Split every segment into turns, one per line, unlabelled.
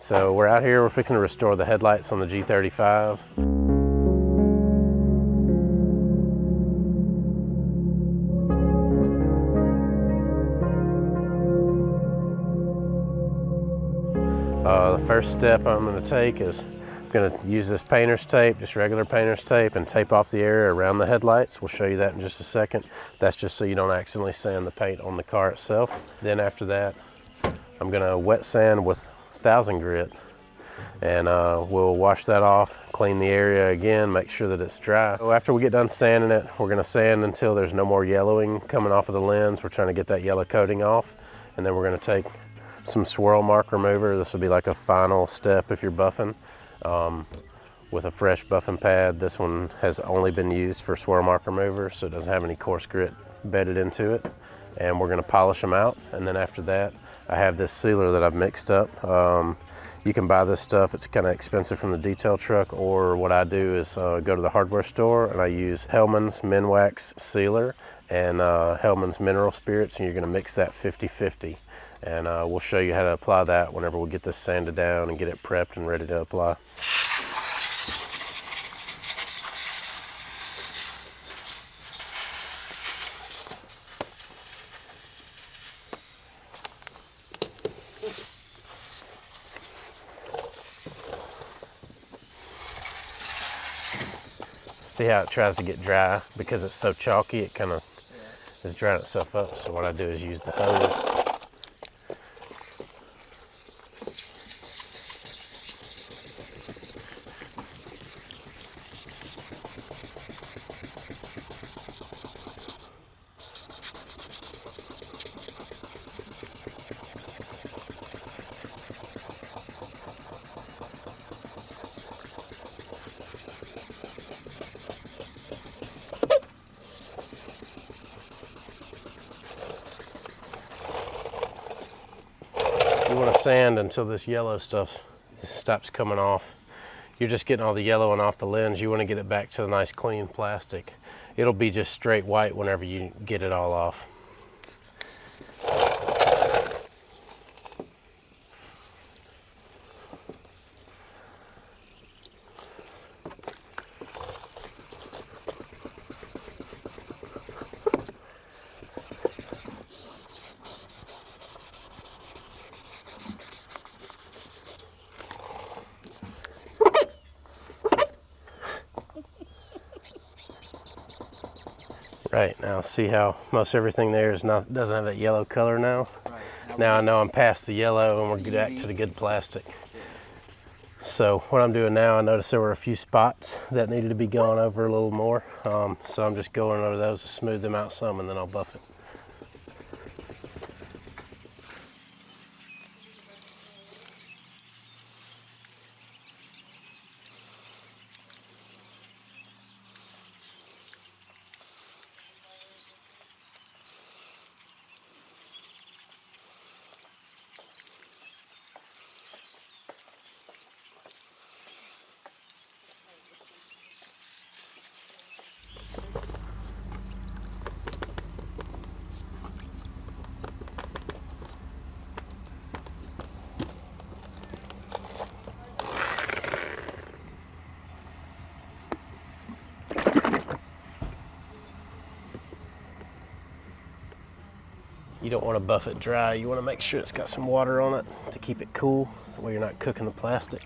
So we're out here, we're fixing to restore the headlights on the G35. The first step I'm going to take is I'm going to use this painter's tape, just regular painter's tape, and tape off the area around the headlights. We'll show you that in just a second. That's just so you don't accidentally sand the paint on the car itself. Then after that, I'm going to wet sand with 1000 grit, and we'll wash that off, clean the area again, make sure that it's dry. So after we get done sanding it, we're going to sand until there's no more yellowing coming off of the lens. We're trying to get that yellow coating off, and then we're going to take some swirl mark remover. This will be like a final step if you're buffing with a fresh buffing pad. This one has only been used for swirl mark remover, so it doesn't have any coarse grit bedded into it. And we're going to polish them out, and then after that I have this sealer that I've mixed up. You can buy this stuff, it's kind of expensive from the detail truck, or what I do is go to the hardware store and I use Hellman's Minwax sealer and Hellman's mineral spirits, and you're going to mix that 50-50. And we'll show you how to apply that whenever we get this sanded down and get it prepped and ready to apply. See how it tries to get dry? Because it's so chalky, it kind of is drying itself up. So what I do is use the hose. You want to sand until this yellow stuff stops coming off. You're just getting all the yellowing off the lens. You want to get it back to a nice clean plastic. It'll be just straight white whenever you get it all off. Right, now see how most everything there doesn't have that yellow color now? Right. Now I know I'm past the yellow and we're back to the good plastic. So what I'm doing now, I noticed there were a few spots that needed to be gone over a little more. So I'm just going over those to smooth them out some, and then I'll buff it. You don't want to buff it dry. You want to make sure it's got some water on it to keep it cool, that way you're not cooking the plastic.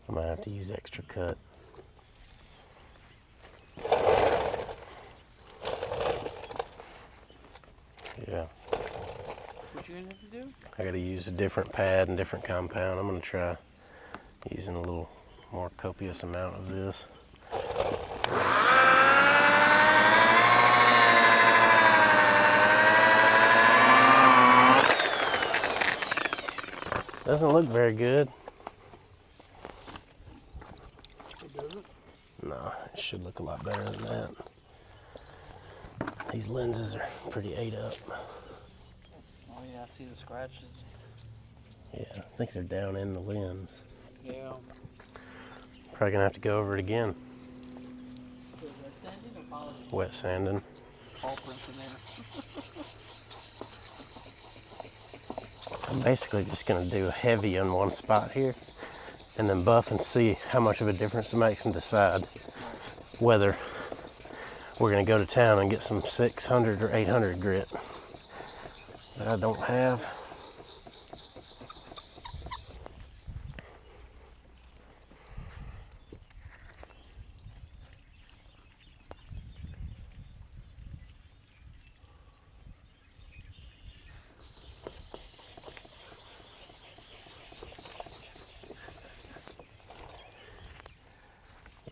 I might have to use extra cut. Yeah.
What you gonna have to do?
I gotta use a different pad and different compound. I'm gonna try using a little more copious amount of this. Doesn't look very good.
It doesn't?
No, it should look a lot better than that. These lenses are pretty ate up.
Oh yeah, I see the scratches.
Yeah, I think they're down in the lens.
Yeah.
Probably gonna have to go over it again.
Wet sanding or polishing?
Wet sanding.
All prints in there.
I'm basically just gonna do a heavy on one spot here and then buff and see how much of a difference it makes and decide whether we're gonna go to town and get some 600 or 800 grit that I don't have.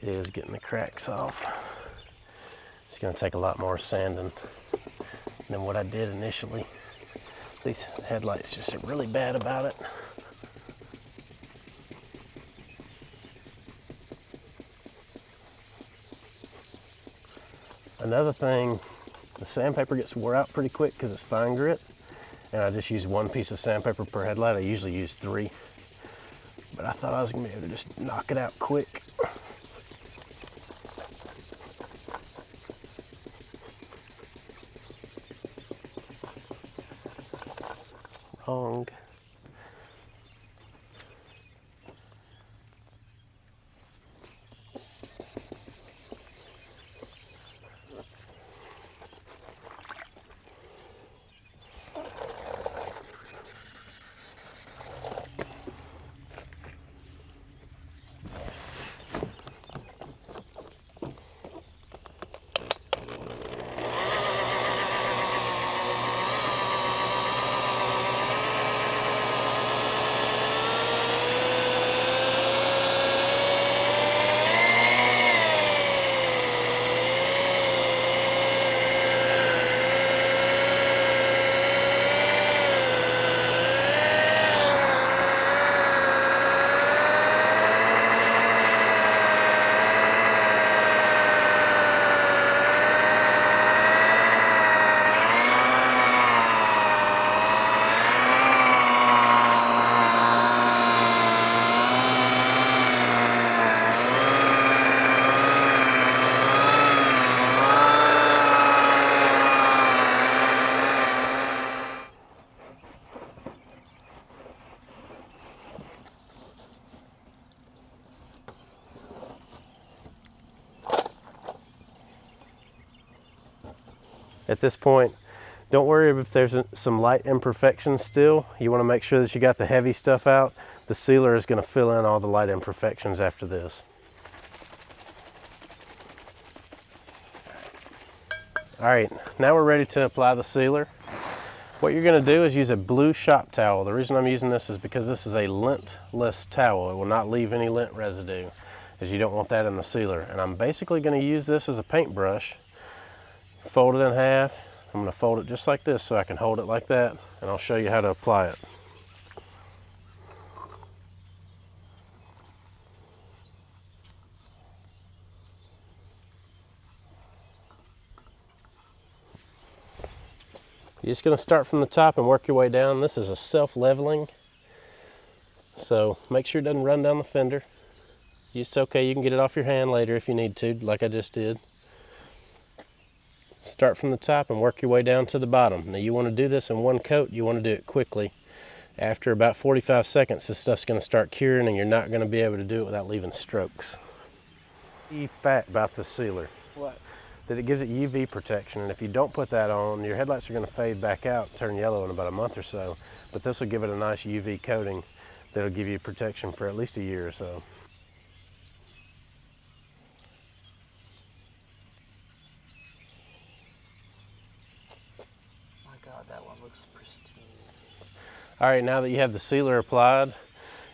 It is getting the cracks off. It's gonna take a lot more sanding than what I did initially. These headlights just are really bad about it. Another thing, the sandpaper gets wore out pretty quick because it's fine grit, and I just use one piece of sandpaper per headlight. I usually use 3, but I thought I was gonna be able to just knock it out quick. Wrong. At this point, don't worry if there's some light imperfections still. You want to make sure that you got the heavy stuff out. The sealer is going to fill in all the light imperfections after this. All right, now we're ready to apply the sealer. What you're going to do is use a blue shop towel. The reason I'm using this is because this is a lintless towel. It will not leave any lint residue, as you don't want that in the sealer. And I'm basically going to use this as a paintbrush. Fold it in half. I'm going to fold it just like this so I can hold it like that, and I'll show you how to apply it. You're just going to start from the top and work your way down. This is a self-leveling, so make sure it doesn't run down the fender. It's okay, you can get it off your hand later if you need to, like I just did. Start from the top and work your way down to the bottom. Now you want to do this in one coat, you want to do it quickly. After about 45 seconds, this stuff's going to start curing and you're not going to be able to do it without leaving strokes. Fact about the sealer.
What?
That it gives it UV protection, and if you don't put that on, your headlights are going to fade back out, turn yellow in about a month or so. But this will give it a nice UV coating that'll give you protection for at least a year or so.
That one looks pristine.
All right, now that you have the sealer applied,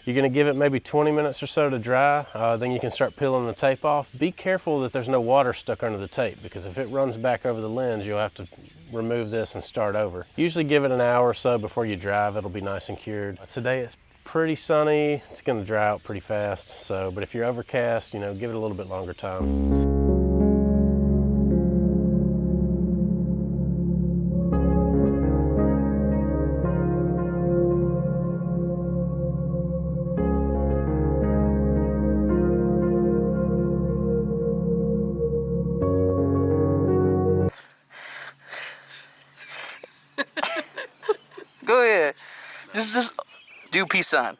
you're going to give it maybe 20 minutes or so to dry. Then you can start peeling the tape off. Be careful that there's no water stuck under the tape, because if it runs back over the lens, you'll have to remove this and start over. Usually give it an hour or so before you drive. It'll be nice and cured. Today it's pretty sunny, it's going to dry out pretty fast. So, but if you're overcast, you know, give it a little bit longer time.
Go ahead. Just do peace sign.